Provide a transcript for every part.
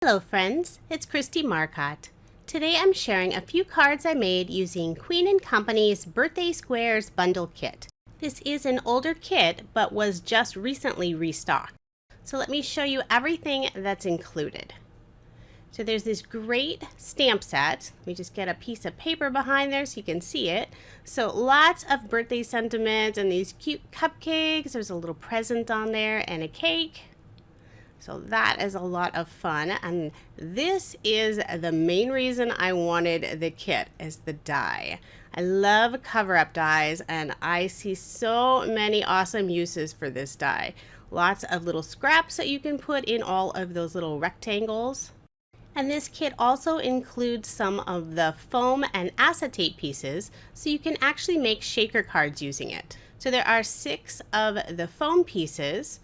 Hello friends, it's Kristie Marcotte. Today I'm sharing a few cards I made using Queen & Company's Birthday Squares Bundle Kit. This is an older kit but was just recently restocked. So let me show you everything that's included. So there's this great stamp set. Let me just get a piece of paper behind there so you can see it. So lots of birthday sentiments and these cute cupcakes. There's a little present on there and a cake. So that is a lot of fun, and this is the main reason I wanted the kit, is the die. I love cover-up dies, and I see so many awesome uses for this die. Lots of little scraps that you can put in all of those little rectangles. And this kit also includes some of the foam and acetate pieces, so you can actually make shaker cards using it. So there are 6 of the foam pieces.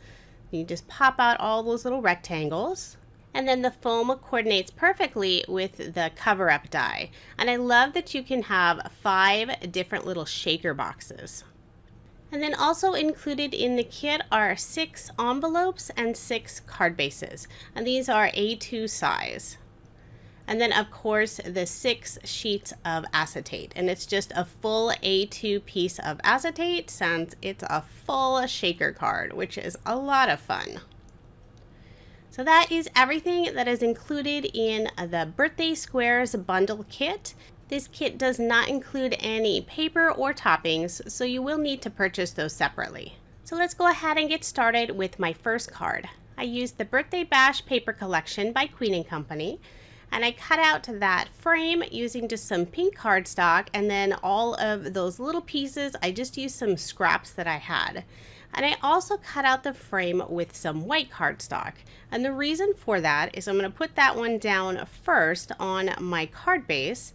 You just pop out all those little rectangles, and then the foam coordinates perfectly with the cover-up die. And I love that you can have 5 different little shaker boxes. And then also included in the kit are 6 envelopes and 6 card bases, and these are A2 size. And then of course the 6 sheets of acetate, and it's just a full A2 piece of acetate since it's a full shaker card, which is a lot of fun. So that is everything that is included in the Birthday Squares Bundle Kit. This kit does not include any paper or toppings, so you will need to purchase those separately. So let's go ahead and get started with my first card. I used the Birthday Bash paper collection by Queen & Company. And I cut out that frame using just some pink cardstock, and then all of those little pieces, I just used some scraps that I had. And I also cut out the frame with some white cardstock. And the reason for that is I'm going to put that one down first on my card base,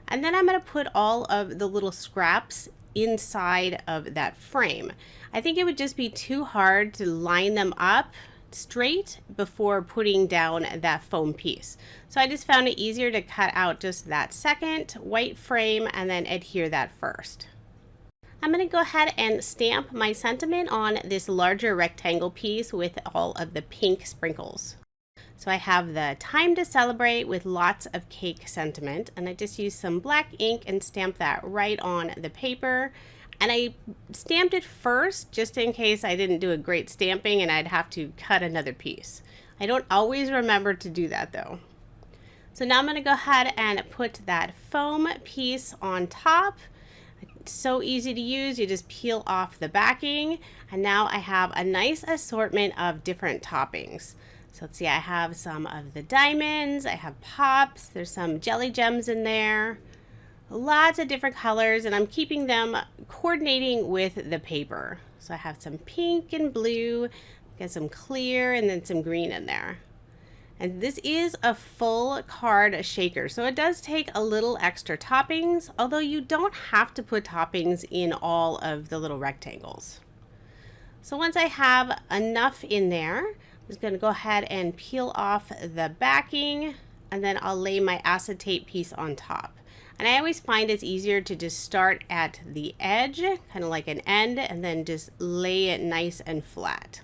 and then I'm going to put all of the little scraps inside of that frame. I think it would just be too hard to line them up straight before putting down that foam piece. So I just found it easier to cut out just that second white frame and then adhere that first. I'm going to go ahead and stamp my sentiment on this larger rectangle piece with all of the pink sprinkles. So I have the Time to Celebrate with lots of cake sentiment, and I just used some black ink and stamped that right on the paper. And I stamped it first just in case I didn't do a great stamping and I'd have to cut another piece. I don't always remember to do that though. So now I'm going to go ahead and put that foam piece on top. It's so easy to use. You just peel off the backing, and now I have a nice assortment of different toppings. So let's see, I have some of the diamonds, I have pops, there's some jelly gems in there. Lots of different colors, and I'm keeping them coordinating with the paper. So I have some pink and blue, got some clear, and then some green in there. And this is a full card shaker, so it does take a little extra toppings, although you don't have to put toppings in all of the little rectangles. So once I have enough in there, I'm just going to go ahead and peel off the backing, and then I'll lay my acetate piece on top. And I always find it's easier to just start at the edge, kind of like an end, and then just lay it nice and flat.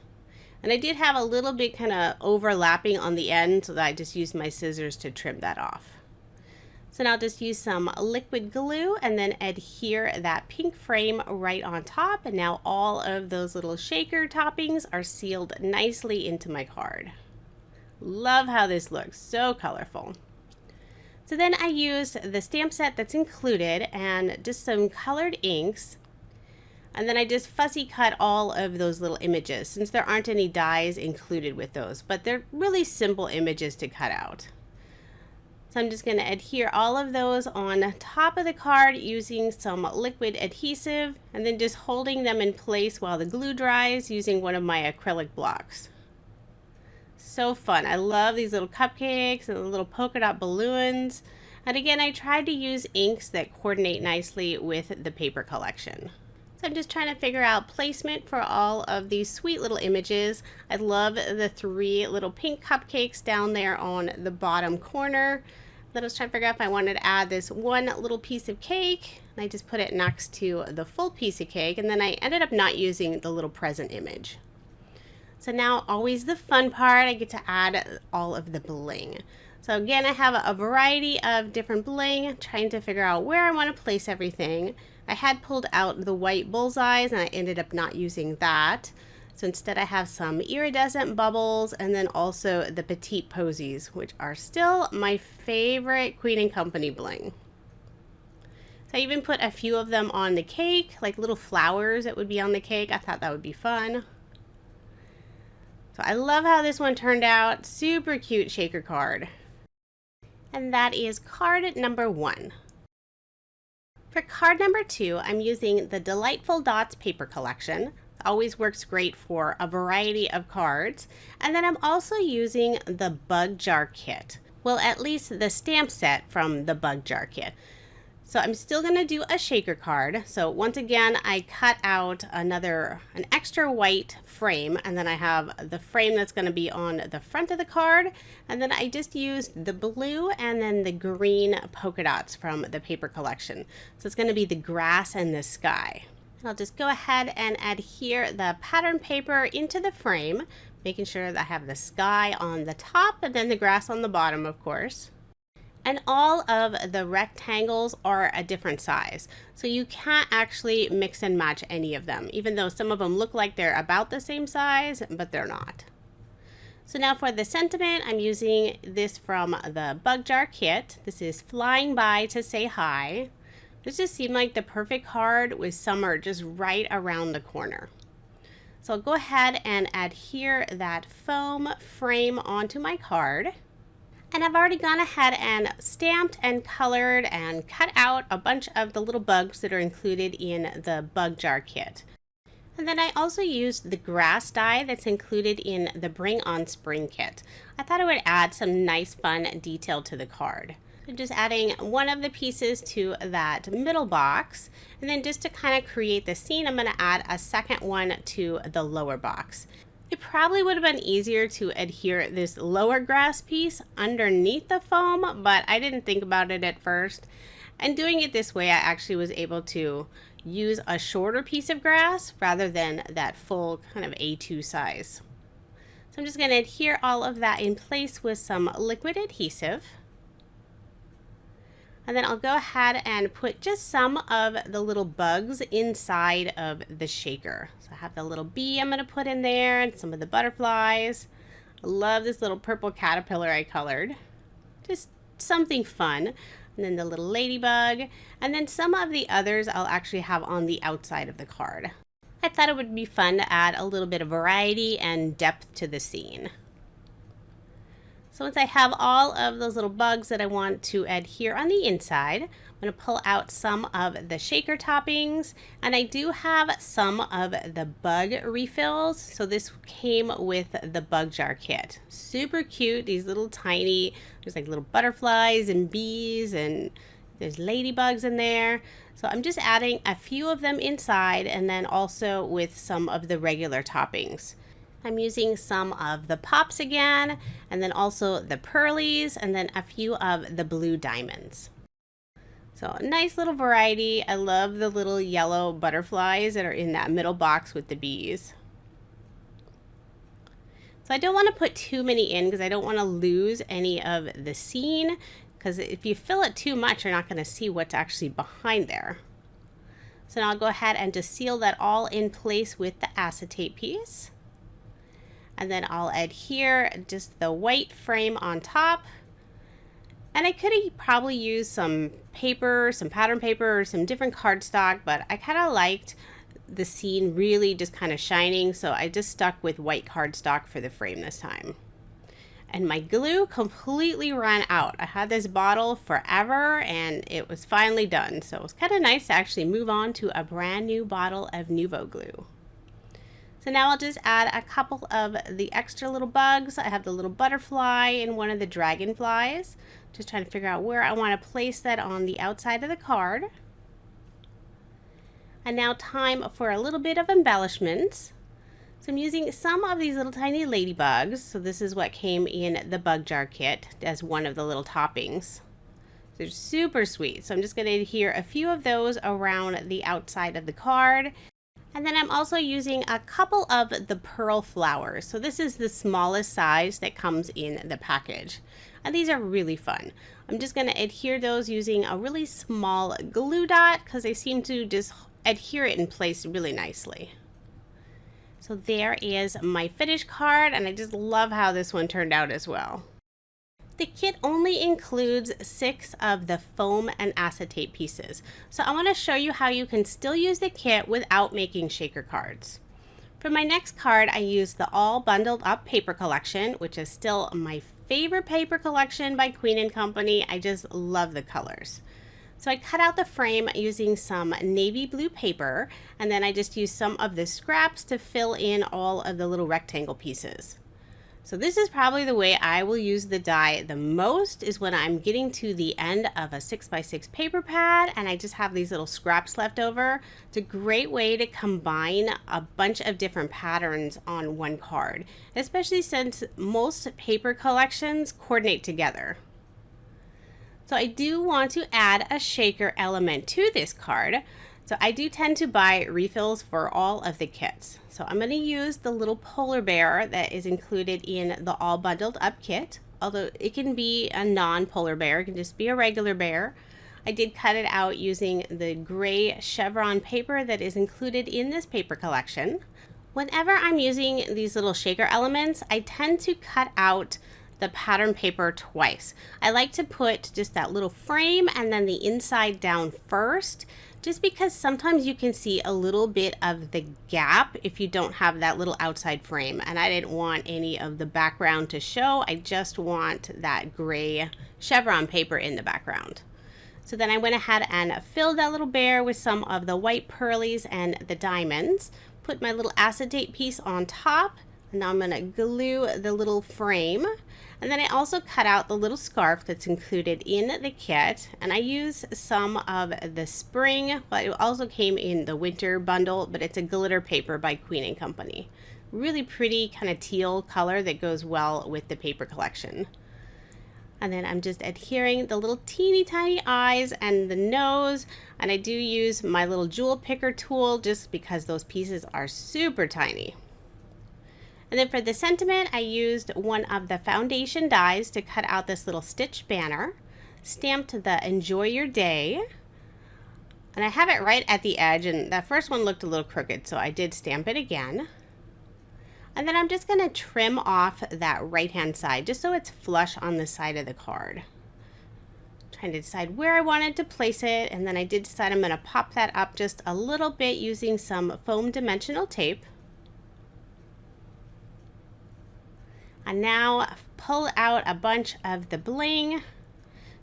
And I did have a little bit kind of overlapping on the end, so that I just used my scissors to trim that off. So now I'll just use some liquid glue and then adhere that pink frame right on top. And now all of those little shaker toppings are sealed nicely into my card. Love how this looks, so colorful. So then I used the stamp set that's included and just some colored inks. And then I just fussy cut all of those little images since there aren't any dies included with those, but they're really simple images to cut out. So I'm just going to adhere all of those on top of the card using some liquid adhesive, and then just holding them in place while the glue dries using one of my acrylic blocks. So fun. I love these little cupcakes and the little polka dot balloons. And again, I tried to use inks that coordinate nicely with the paper collection. So I'm just trying to figure out placement for all of these sweet little images. I love the 3 little pink cupcakes down there on the bottom corner. Then I was trying to figure out if I wanted to add this one little piece of cake. And I just put it next to the full piece of cake. And then I ended up not using the little present image. So now always the fun part, I get to add all of the bling. So again, I have a variety of different bling, trying to figure out where I want to place everything. I had pulled out the white bullseyes and I ended up not using that. So instead I have some iridescent bubbles and then also the petite posies, which are still my favorite Queen & Company bling. So I even put a few of them on the cake, like little flowers that would be on the cake. I thought that would be fun. So I love how this one turned out. Super cute shaker card. And that is card number 1. For card number 2, I'm using the Delightful Dots paper collection. Always works great for a variety of cards. And then I'm also using the Bug Jar kit. Well, at least the stamp set from the Bug Jar kit. So I'm still going to do a shaker card. So once again, I cut out an extra white frame, and then I have the frame that's going to be on the front of the card. And then I just used the blue and then the green polka dots from the paper collection. So it's going to be the grass and the sky. And I'll just go ahead and adhere the pattern paper into the frame, making sure that I have the sky on the top and then the grass on the bottom, of course. And all of the rectangles are a different size, so you can't actually mix and match any of them, even though some of them look like they're about the same size, but they're not. So now for the sentiment, I'm using this from the Bug Jar kit. This is Flying By to Say Hi. This just seemed like the perfect card with summer just right around the corner. So I'll go ahead and adhere that foam frame onto my card. And I've already gone ahead and stamped and colored and cut out a bunch of the little bugs that are included in the Bug Jar kit. And then I also used the grass die that's included in the Bring On Spring kit. I thought it would add some nice fun detail to the card. So just adding one of the pieces to that middle box, and then just to kind of create the scene, I'm going to add a second one to the lower box. It probably would have been easier to adhere this lower grass piece underneath the foam, but I didn't think about it at first. And doing it this way, I actually was able to use a shorter piece of grass rather than that full kind of A2 size. So I'm just going to adhere all of that in place with some liquid adhesive. And then I'll go ahead and put just some of the little bugs inside of the shaker. So I have the little bee I'm going to put in there and some of the butterflies. I love this little purple caterpillar I colored. Just something fun. And then the little ladybug. And then some of the others I'll actually have on the outside of the card. I thought it would be fun to add a little bit of variety and depth to the scene. So once I have all of those little bugs that I want to adhere on the inside, I'm going to pull out some of the shaker toppings, and I do have some of the bug refills. So this came with the Bug Jar kit. Super cute, these little tiny, there's like little butterflies and bees, and there's ladybugs in there. So I'm just adding a few of them inside, and then also with some of the regular toppings. I'm using some of the pops again, and then also the pearlies, and then a few of the blue diamonds. So a nice little variety. I love the little yellow butterflies that are in that middle box with the bees. So I don't want to put too many in because I don't want to lose any of the scene, because if you fill it too much, you're not going to see what's actually behind there. So now I'll go ahead and just seal that all in place with the acetate piece. And then I'll adhere just the white frame on top. And I could have probably used some paper, some pattern paper, or some different cardstock, but I kind of liked the scene really just kind of shining, so I just stuck with white cardstock for the frame this time. And my glue completely ran out. I had this bottle forever and it was finally done. So it was kind of nice to actually move on to a brand new bottle of Nuvo glue. So now I'll just add a couple of the extra little bugs. I have the little butterfly and one of the dragonflies. Just trying to figure out where I want to place that on the outside of the card. And now time for a little bit of embellishments. So I'm using some of these little tiny ladybugs. So this is what came in the Bug Jar kit as one of the little toppings. They're super sweet. So I'm just going to adhere a few of those around the outside of the card. And then I'm also using a couple of the pearl flowers. So this is the smallest size that comes in the package. And these are really fun. I'm just going to adhere those using a really small glue dot because they seem to just adhere it in place really nicely. So there is my finished card, and I just love how this one turned out as well. The kit only includes 6 of the foam and acetate pieces. So I want to show you how you can still use the kit without making shaker cards. For my next card, I used the All Bundled Up paper collection, which is still my favorite paper collection by Queen & Company. I just love the colors. So I cut out the frame using some navy blue paper, and then I just used some of the scraps to fill in all of the little rectangle pieces. So this is probably the way I will use the die the most, is when I'm getting to the end of a 6x6 paper pad and I just have these little scraps left over. It's a great way to combine a bunch of different patterns on one card, especially since most paper collections coordinate together. So I do want to add a shaker element to this card. So I do tend to buy refills for all of the kits. So I'm going to use the little polar bear that is included in the All Bundled Up kit. Although it can be a non-polar bear, it can just be a regular bear. I did cut it out using the gray chevron paper that is included in this paper collection. Whenever I'm using these little shaker elements, I tend to cut out the pattern paper twice. I like to put just that little frame and then the inside down first, just because sometimes you can see a little bit of the gap if you don't have that little outside frame, and I didn't want any of the background to show. I just want that gray chevron paper in the background. So then I went ahead and filled that little bear with some of the white pearlies and the diamonds, put my little acetate piece on top, and now I'm going to glue the little frame. And then I also cut out the little scarf that's included in the kit, and I use some of the spring, but it also came in the winter bundle, but it's a glitter paper by Queen & Company. Really pretty kind of teal color that goes well with the paper collection. And then I'm just adhering the little teeny tiny eyes and the nose, and I do use my little jewel picker tool just because those pieces are super tiny. And then for the sentiment, I used one of the foundation dies to cut out this little stitch banner, stamped the Enjoy Your Day, and I have it right at the edge, and that first one looked a little crooked, so I did stamp it again. And then I'm just going to trim off that right-hand side, just so it's flush on the side of the card. Trying to decide where I wanted to place it, and then I did decide I'm going to pop that up just a little bit using some foam dimensional tape. And now pull out a bunch of the bling.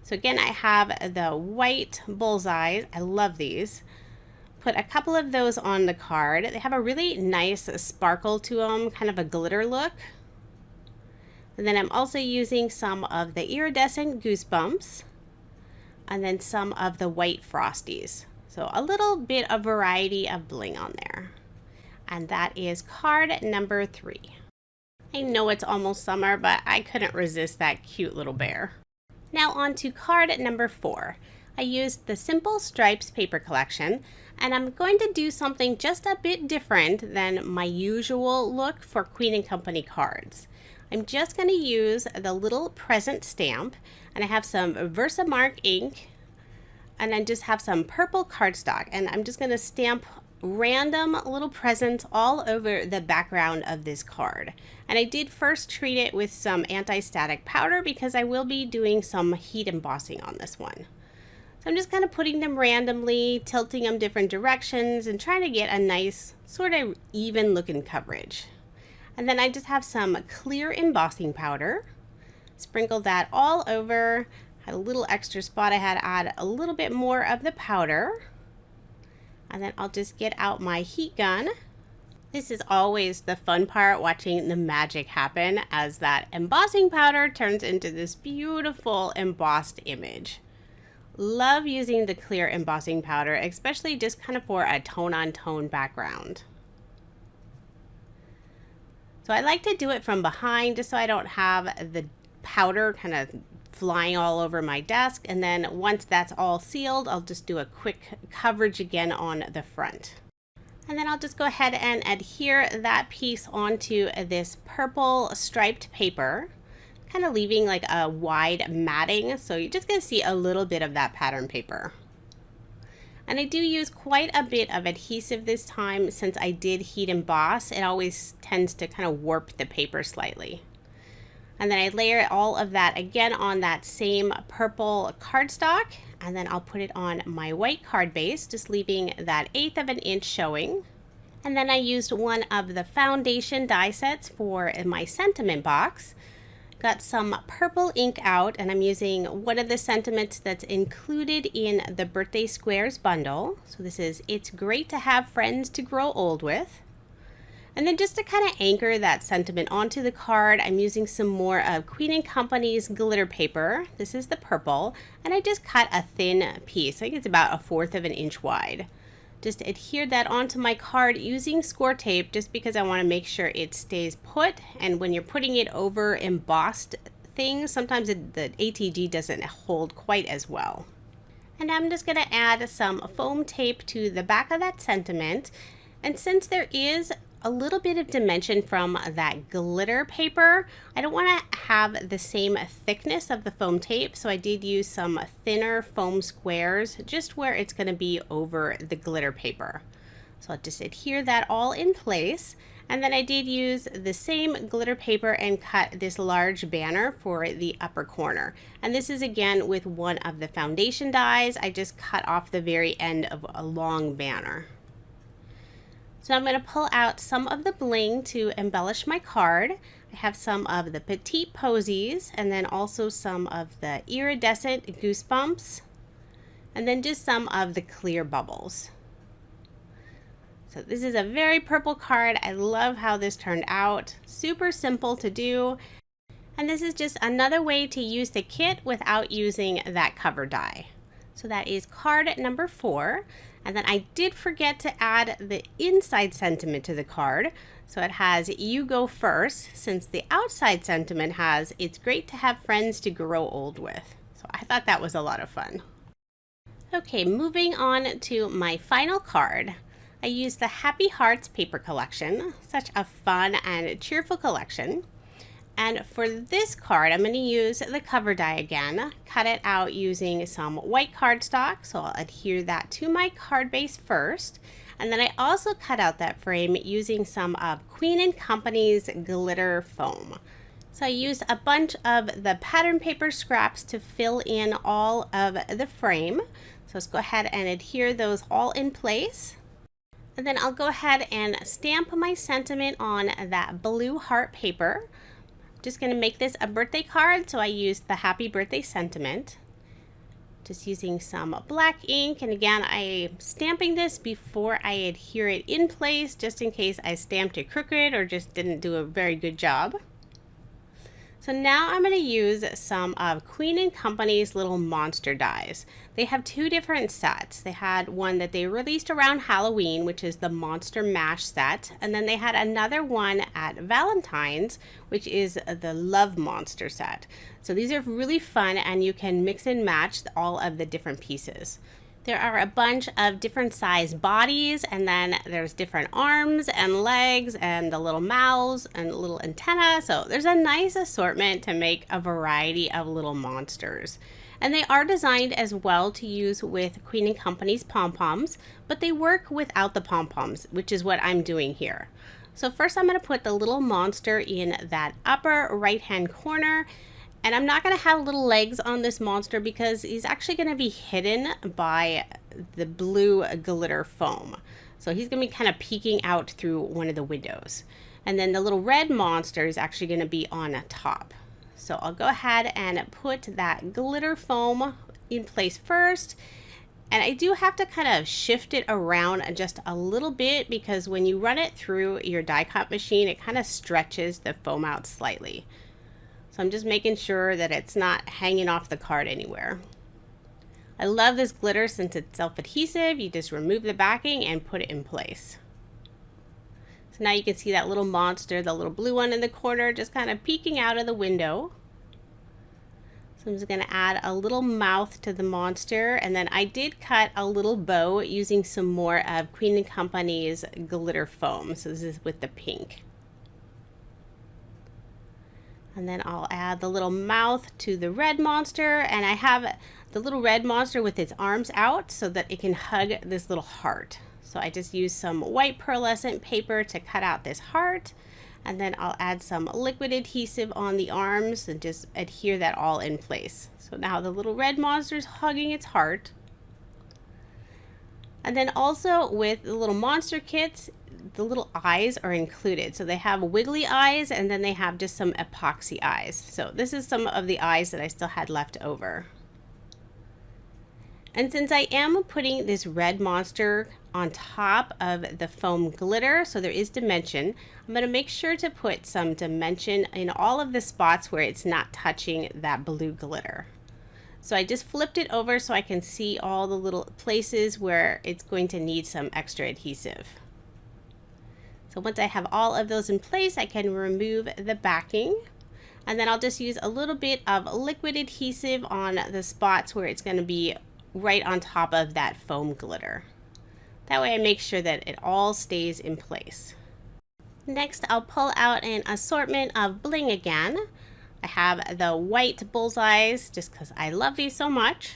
So again, I have the white bullseyes. I love these. Put a couple of those on the card. They have a really nice sparkle to them, kind of a glitter look. And then I'm also using some of the iridescent goosebumps, and then some of the white frosties. So a little bit of variety of bling on there. And that is card number 3. I know it's almost summer, but I couldn't resist that cute little bear. Now on to card number 4. I used the Simple Stripes paper collection, and I'm going to do something just a bit different than my usual look for Queen & Company cards. I'm just going to use the little present stamp, and I have some Versamark ink, and I just have some purple cardstock, and I'm just going to stamp random little presents all over the background of this card. And I did first treat it with some anti-static powder because I will be doing some heat embossing on this one. So I'm just kind of putting them randomly, tilting them different directions, and trying to get a nice sort of even looking coverage. And then I just have some clear embossing powder, sprinkle that all over. Had a little extra spot, I had to add a little bit more of the powder. And then I'll just get out my heat gun. This is always the fun part, watching the magic happen as that embossing powder turns into this beautiful embossed image. Love using the clear embossing powder, especially just kind of for a tone-on-tone background. So I like to do it from behind just so I don't have the powder kind of flying all over my desk, and then once that's all sealed, I'll just do a quick coverage again on the front. And then I'll just go ahead and adhere that piece onto this purple striped paper, kind of leaving like a wide matting. So you're just going to see a little bit of that pattern paper. And I do use quite a bit of adhesive this time since I did heat emboss. It always tends to kind of warp the paper slightly. And then I layer all of that again on that same purple cardstock, and then I'll put it on my white card base, just leaving that 1/8 of an inch showing. And then I used one of the foundation die sets for my sentiment box. Got some purple ink out, and I'm using one of the sentiments that's included in the Birthday Squares bundle. So this is "It's great to have friends to grow old with." And then just to kind of anchor that sentiment onto the card, I'm using some more of Queen & Company's glitter paper. This is the purple, and I just cut a thin piece. I think it's about 1/4 of an inch wide. Just adhere that onto my card using score tape, just because I want to make sure it stays put. And when you're putting it over embossed things, sometimes the ATG doesn't hold quite as well. And I'm just going to add some foam tape to the back of that sentiment. And since there is a little bit of dimension from that glitter paper, I don't want to have the same thickness of the foam tape, so I did use some thinner foam squares just where it's going to be over the glitter paper. So I'll just adhere that all in place, and then I did use the same glitter paper and cut this large banner for the upper corner. And this is again with one of the foundation dies. I just cut off the very end of a long banner. So I'm going to pull out some of the bling to embellish my card. I have some of the petite posies, and then also some of the iridescent goosebumps, and then just some of the clear bubbles. So this is a very purple card. I love how this turned out. Super simple to do. And this is just another way to use the kit without using that cover die. So that is card number 4. And then I did forget to add the inside sentiment to the card. So it has "You go first," since the outside sentiment has "It's great to have friends to grow old with." So I thought that was a lot of fun. Okay, moving on to my final card. I used the Happy Hearts paper collection. Such a fun and cheerful collection. And for this card, I'm going to use the cover die again, cut it out using some white cardstock. So I'll adhere that to my card base first. And then I also cut out that frame using some of Queen & Company's glitter foam. So I used a bunch of the pattern paper scraps to fill in all of the frame. So let's go ahead and adhere those all in place. And then I'll go ahead and stamp my sentiment on that blue heart paper. Just going to make this a birthday card, so I used the happy birthday sentiment. Just using some black ink, and again I'm stamping this before I adhere it in place, just in case I stamped it crooked or just didn't do a very good job. So now I'm going to use some of Queen & Company's little monster dies. They have 2 different sets. They had one that they released around Halloween, which is the Monster Mash set, and then they had another one at Valentine's, which is the Love Monster set. So these are really fun, and you can mix and match all of the different pieces. There are a bunch of different size bodies, and then there's different arms and legs and the little mouths and little antenna. So there's a nice assortment to make a variety of little monsters. And they are designed as well to use with Queen & Company's pom-poms, but they work without the pom-poms, which is what I'm doing here. So first I'm going to put the little monster in that upper right-hand corner. And I'm not going to have little legs on this monster because he's actually going to be hidden by the blue glitter foam. So he's going to be kind of peeking out through one of the windows. And then the little red monster is actually going to be on top. So I'll go ahead and put that glitter foam in place first. And I do have to kind of shift it around just a little bit because when you run it through your die cut machine, it kind of stretches the foam out slightly. So I'm just making sure that it's not hanging off the card anywhere. I love this glitter since it's self-adhesive. You just remove the backing and put it in place. So now you can see that little monster, the little blue one in the corner, just kind of peeking out of the window. So So I'm just going to add a little mouth to the monster, and then I did cut a little bow using some more of Queen & Company's glitter foam. So this is with the pink. And then I'll add the little mouth to the red monster, and I have the little red monster with its arms out so that it can hug this little heart. So I just use some white pearlescent paper to cut out this heart, and then I'll add some liquid adhesive on the arms and just adhere that all in place. So now the little red monster is hugging its heart. And then also with the little monster kits, the little eyes are included. So they have wiggly eyes, and then they have just some epoxy eyes. So this is some of the eyes that I still had left over. And since I am putting this red monster on top of the foam glitter, so there is dimension, I'm going to make sure to put some dimension in all of the spots where it's not touching that blue glitter. So I just flipped it over so I can see all the little places where it's going to need some extra adhesive. So once I have all of those in place, I can remove the backing, and then I'll just use a little bit of liquid adhesive on the spots where it's going to be right on top of that foam glitter. That way I make sure that it all stays in place. Next, I'll pull out an assortment of bling again. I have the white bullseyes just because I love these so much.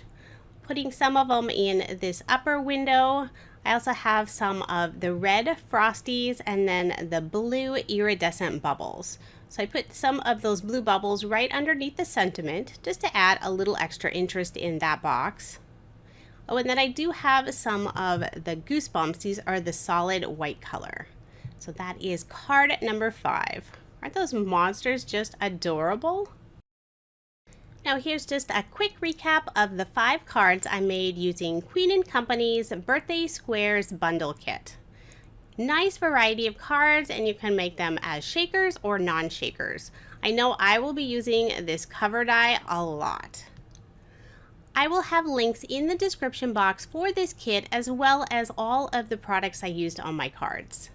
Putting some of them in this upper window. I also have some of the red frosties and then the blue iridescent bubbles. So I put some of those blue bubbles right underneath the sentiment just to add a little extra interest in that box. Oh, and then I do have some of the goosebumps. These are the solid white color. So that is card number 5. Aren't those monsters just adorable? Now here's just a quick recap of the 5 cards I made using Queen & Company's Birthday Squares Bundle Kit. Nice variety of cards, and you can make them as shakers or non-shakers. I know I will be using this cover die a lot. I will have links in the description box for this kit as well as all of the products I used on my cards.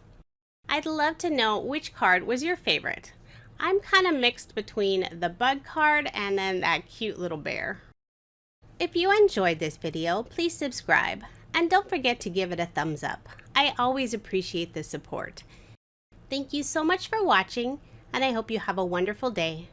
I'd love to know which card was your favorite. I'm kind of mixed between the bug card and then that cute little bear. If you enjoyed this video, please subscribe and don't forget to give it a thumbs up. I always appreciate the support. Thank you so much for watching, and I hope you have a wonderful day.